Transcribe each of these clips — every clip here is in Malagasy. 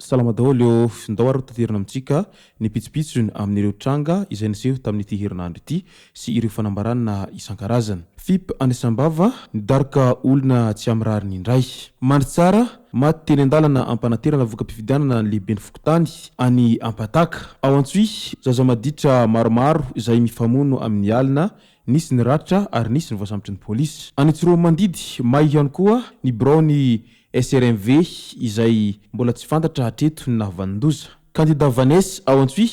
Salama daholo ndao ary taterina amintsika ny pitsopitsony amin'ireo tranga izay niseho tamin'ity herinandro ity sy ireo fanambarana isan-karazany. FIP Andriambava nidarika olona tsy amrariny indray. Mandry tsara maty teny an-dalana ampanaterana voka-pifidianana ny lehiben'ny Fokotany any Ampataka. Ao Antsoy zaza maditra maromaro izay mifamono amin'ny alina, nisy ny ratra ary nisy ny voasambotra ny polisy. Any Tsiromandidy may ihany koa ny braony SRMV izay mbola tsy fantatra hatreto ny nahavanondoza. Kandida Vanessa ao Antsoy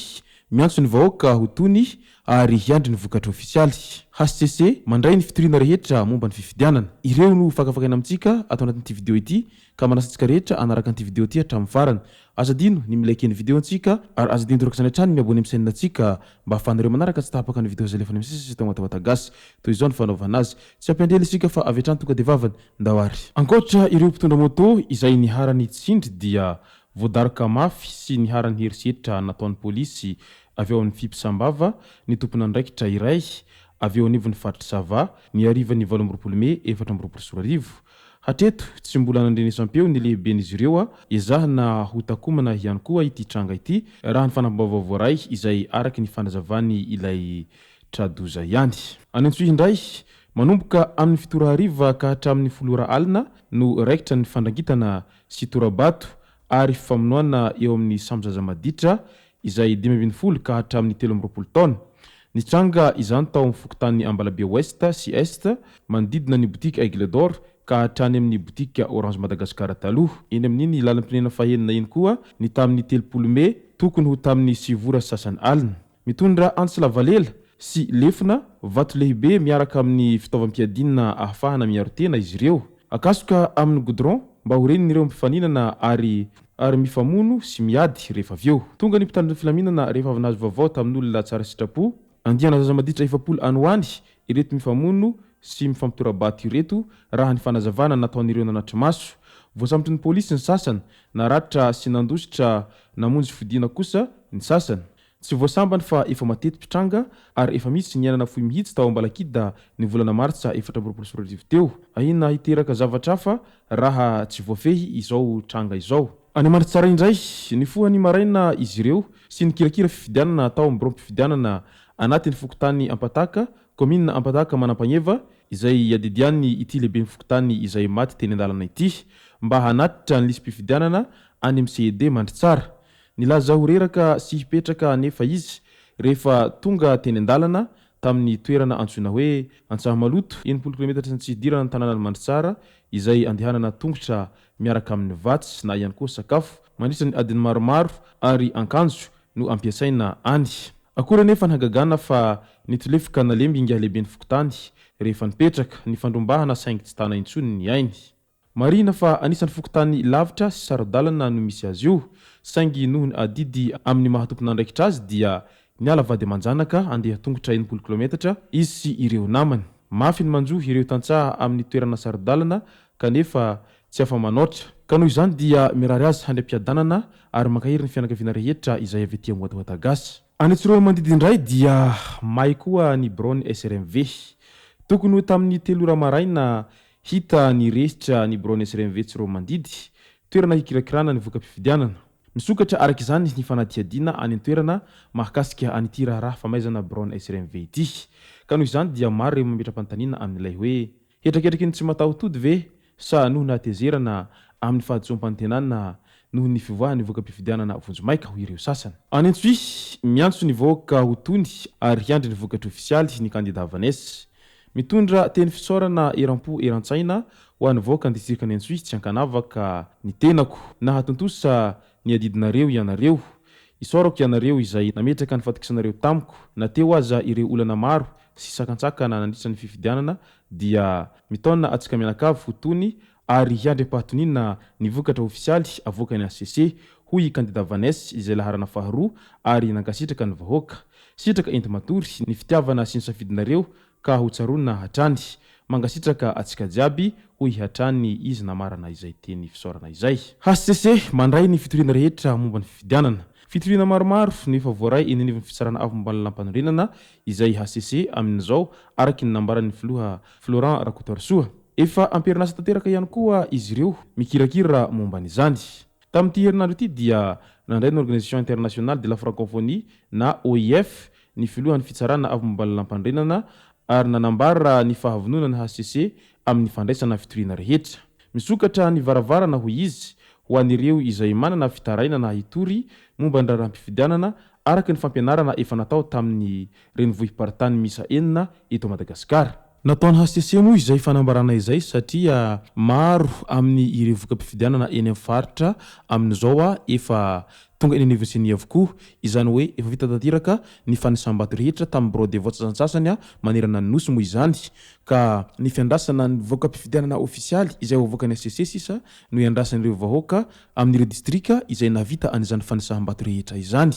miantso ny vahoaka ho tony ary hiandry ny vokatra ofisialy. HCC mandray ny fitoriana rehetra momba ny fifidianana. Ireo no fakafakaina amintsika atao anatin'ity video ity ka manasantsika rehetra anaraka an'ity video ity hatramin'ny farany. Azadino ny milike ny video antsika ary azadino doraka izany hatrany miabony amin'ny chaîne antsika mba ahafahanareo manaraka tsy tapaka ny video zay lefa misy tao anaty gasy toy izao ny fanaovana azy. Tsy ampendrely isika fa avy hatrany tonga dia vavany ndawary. Ankoatra ireo mpitondra moto izay niharany tsindry dia voadarika mafy sy niharany herisetra nataon'ny polisy avy ao amin'ny FIP Sambava ny tompona andraikitra iray avy ao anivon'ny faritry Sava ny arivan'ny 12 Mey 2024. Hatreto tsy mbola nandrenesam-peo ny lehiben'izy ireo ezahana ho takomana ihany koa ity tranga ity raha ny fanambavao voaray izay araky ny fanazavany ilay tradoza ihany. Any Antsoy indray manomboka amin'ny fitora hariva ka hatramin'ny 10 alina no raikitra ny fandrangitana sy torabato ary famonoana eo amin'ny sambozaza maditra izay 20 ka hatramin'ny 13 taona. Ny tranga izany tao amin'ny Fokotany Ambalabe Ouest sy Est manodidina ny botika Aigle d'Or ka hatrany amin'ny botika Orange Madagascar taloha. Eny amin'iny lalam-pirenena fahenina iny koa ny tamin'ny 30 Mey tokony ho tamin'ny 9 ora sasany alina. Mitondra antsy lavalela sy lefina vato lehibe miaraka amin'ny fitaovam-piadinana ahafahana miaro tena izy ireo. Akasoka amin'ny goudron mba ho renin'ireo mifaninana ary mifamono sy miady rehefa avy eo. Tonga ny mpitandro ny filaminana rehefa avy nahazo vaovao tamin'olona tsara sitrapo. Andiana zaza maditra 7 any hoany ireto mifamono sy mifampitora-bato ireto raha ny fanazavana nataon'ireo nanatry maso. Voasambotry ny polisy ny sasany, naratra sy nandositra namonjy fidina kosa ny sasany. Tsy voasambany fa efa matety mpitranga ary efa misy ny anana fohy mihitsy tao Ambalakida ny volana Martsa 2024 teo. Ahina hiteraka zavatra hafa raha tsy voafehy izao tranga izao. Any Mandry tsara indray ny fohany maraina izy ireo sy ny kirakira fifidianana tao amin'ny brom-pifidianana anatin'ny Fokotany Ampataka, commune Ampataka Manampaneva izay adidiany ity lehiben'ny Fokotany izay maty teny an-dalana ity mba hanatitra ny lisam-pifidianana any amin'ny CED Mandry tsara. Nilaza ho reraka sy hipetraka nefa izy rehefa tonga teny an-dalana tamin'ny toerana antsoina hoe Antsahamaloto 80 km sy tsidirana ny tanàna Mandry tsara izay andehanana tongotra miaraka amin'ny vatsy na ihany koa sakafo mandritra ny adiny maromaro ary akanjo no ampiasaina any. Akora nefa nahagagana fa nitolefaka nalemby inga lehiben'ny Fokotany rehefa nipetraka ny fandrombahana saingy tsy tana intsony ny ainy. Marina fa anisan'ny Fokotany lavitra sy sarodalana no misy azy io saingy noho ny adidy amin'ny mahatompona andraikitra azy dia niala vady amanjanaka andeha tongotra 80 km izy sy ireo namany. Mafy ny manjohy ireo tantsaha amin'ny toerana sarodalana kanefa tsy afa manoatra. Ka noho izany dia mirary azy handram-piadanana ary mankahiry ny fianakaviana rehetra izay avy etỳ Ambohidahy gasy. Any Tsiromandidy indray dia may koa ny braony SRMV. Tokony ho tamin'ny 3 ora maraina hita ny resitra ny braony SRMV Tsiromandidy, toerana hikirakirana ny voka-pifidianana. Misokatra araka izany ny fanadihadiana any an-toerana mahakasika an'ity raharaha famaizana braony SRMV ity. Ka noho izany dia maro ireo mametra-panontaniana amin'ilay hoe hetraketraky ny tsy mataho-tody ve sa noho natezerana amin'ny fahadisom-pantenana noho ny fivoahany voka-pifidianana vonjomaika ho ireo sasany. Any Antsoy miantso ny vahoaka ho tony ary hiandry ny vokatra ofisialy ny kandida Vanessa. Mitondra teny fisaorana eram-po eran-tsaina ho an'ny vahoaka ny distrika ny Antsoy tsy ankanavaka ny tenako na hatontosa ny adidinareo ianareo. Isaorako ianareo izay nametraka ny fatokisanareo tamiko na teo aza ireo olana maro sy sakantsakana nandritra ny fifidianana dia mitaona atsika mianakavy ho tony ary hiandry ampahatonina ny vokatra ofisialy avoaka ny HCC hoy kandida Vanessa izay laharana faharoa ary nankasitraka ny vahoaka. sitraka enti matory ny fitiavana sy ny safidinareo ka ho tsarona hatrany mangasitraka atsika jiaby ho hihatrany izy namarana izay teny fisaorana izay. HCC mandray ny fitoriana rehetra momba ny fifidianana. Fitoriana maromaro nefa voaray eny anivon'ny fitsarana avy momba ny lampanorenana izay HCC amin'izao araky ny nambaran'ny filoha Florent Rakotoarsoa. Efa ampirinasa tanteraka ihany koa izy ireo mikirakira momba n'izany. Tamin'ity herinandro ity dia nandray ny Organisation Internationale de la Francophonie na OIF ny filohan'ny fitsarana avy momba ny lampanorenana ary nanambara ny fahavonona ny HCC amin'ny fandraisana fitoriana rehetra. Misokatra ny varavarana ho izy ho an'ireo izay manana fitaraina na hitory momba ny raharam-pifidianana araky ny fampianarana efa natao tamin'ny renivohim-paritany misa enina eto Madagasikara. Nataony HCC moa izay fanambarana izay satria maro amin'ny ireo voka-pifidianana eny amin'ny faritra amin'izao efa tonga eny anivonseny avokoa, izany hoe efa vita tanteraka ny fanisam-bato rehetra tamin'ny bureau de vote sasany manerana ny nosy moa izany, ka ny fiandrasana ny voka-pifidianana ofisialy izay hoavoaka ny HCC sisa no iandrasan'ireo vahoaka amin'ireo distrika izay navita an'izany fanisam-bato rehetra izany.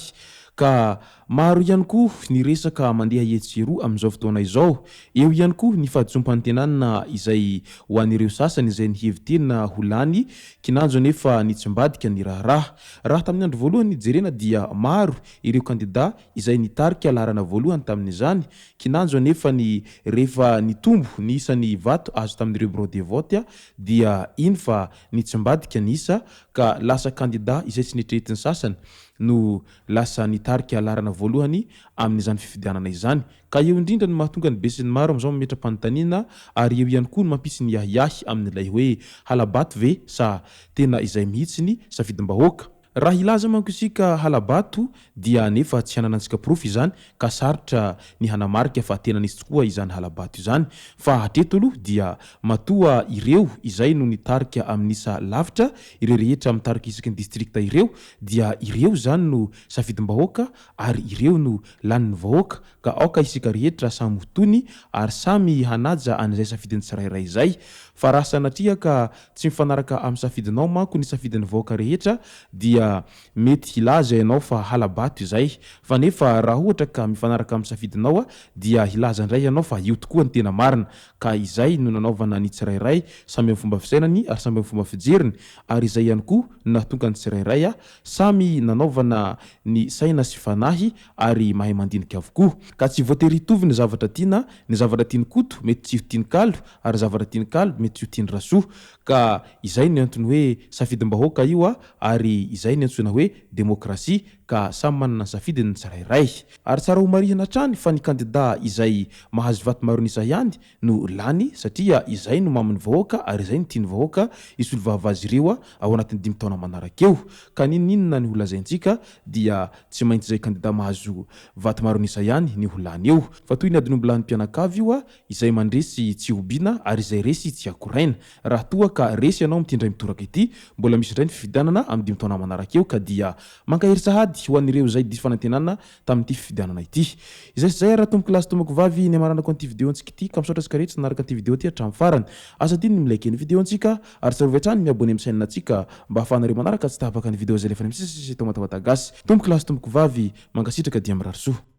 Ka maro ihany koa ny resaka mandeha etsero amin'izao fotoana izao. Eo ihany koa ny fahadisom-pantenanana izay ho an'ireo sasany izay ny hevitena ho lany kinanjo nefa nitsimbadika ny raharaha. Raha tamin'ny andro voalohany jerena dia maro ireo kandida izay nitarika laharana voalohany tamin'izany, kinanjo nefa ny rehefa nitombo ny isan'ny vato azo tamin'ireo bureau de vote dia iny fa nitsimbadika ny isa ka lasa kandida izay tsy nitrehetiny sasany no lasa nitarika laharana voalohany amin'izany fifidianana izany. Ka eo indrindra ny mahatonga ny besin'ny maro amin'izao metra-panontaniana ary eo ihany koa ny mampisy ny yahiyahy amin'ilay hoe halabato ve sa tena izay mihitsiny safidim-bahoaka. Raha ilaza manko isika halabato dia nefa tsy hananantsika profy izany ka sarotra ny hanamarika fa tena nisy tokoa izany halabato izany, fa hatreto aloha dia matoa ireo izay no nitarika amin'isa lavitra, ireo rehetra mitarika isaky ny distrikta ireo dia ireo zany no safidim-bahoaka ary ireo no lanin'ny vahoaka, ka aoka isika rehetra samy hotony ary samy hanaja an'izay safidin'ny tsirairay izay. Fa raha sanatria ka tsy mifanaraka amin'ny safidinao manko ny safidin'ny vahoaka rehetra dia mety hilaza ianao fa halabato izay, fa nefa raha ohatra ka mifanaraka amin'ny safidinao dia hilaza indray ianao fa io tokoa ny tena marina, ka izay no nanaovana ny tsirairay samy amin'ny fomba fisainany ary samy amin'ny fomba fijeriny, ary izay ihany koa nahatonga ny tsirairay samy nanaovana ny saina sy fanahy ary mahay mandinika avokoa, ka tsy voatery hitovy ny zavatra tiana, ny zavatra tiany koto mety tsy ho tiany kalo ary zavatra tiany kalo mety tsy ho tiany rasoa, ka izay ny antony hoe safidim-bahoaka io ary izay ny antsoina hoe demokrasia, ka samy manana ny safidiny ny tsirairay. Ary tsara ho marihana hatrany fa ny kandida izay mahazo vato maro nisa ihany no lany satria izay no mamin'ny vahoaka ary izay no tiany vahoaka isolo vavazy ireo ao anatin'ny 5 taona manaraka eo, ka ninona ny ho lazaintsika dia tsy maintsy izay kandida mahazo vato maro nisa ihany ny ho lany eo, fa toy ny adin'omby lahy ny mpianakavy io izay mandresy tsy hobiana ary izay resy tsy akoraina. Raha toa ka resy ianao mitindray mitoraka ity, mbola misy indray ny fifidianana amin'ny 5 taona manaraka eo, ka dia mankahery sahady ho an'ireo izay diso fanantenana tamin'ity fifidianana ity. Izay sy zay raha tomboko lasy tomboko vavy ny amaranako an'ity vidéo antsika ity, ka misaotra antsika rehetra nanaraka an'ity vidéo ity hatramin'ny farany. Asa diny ny like ny vidéo antsika ary tsarovy hatrany miabone amin'ny chaîne antsika mba ahafahanareo manaraka tsy tapaka ny vidéo zay lefa misy tao matavatagasy. Tomboko lasy tomboko vavy, mangasitraka dia mirary soa.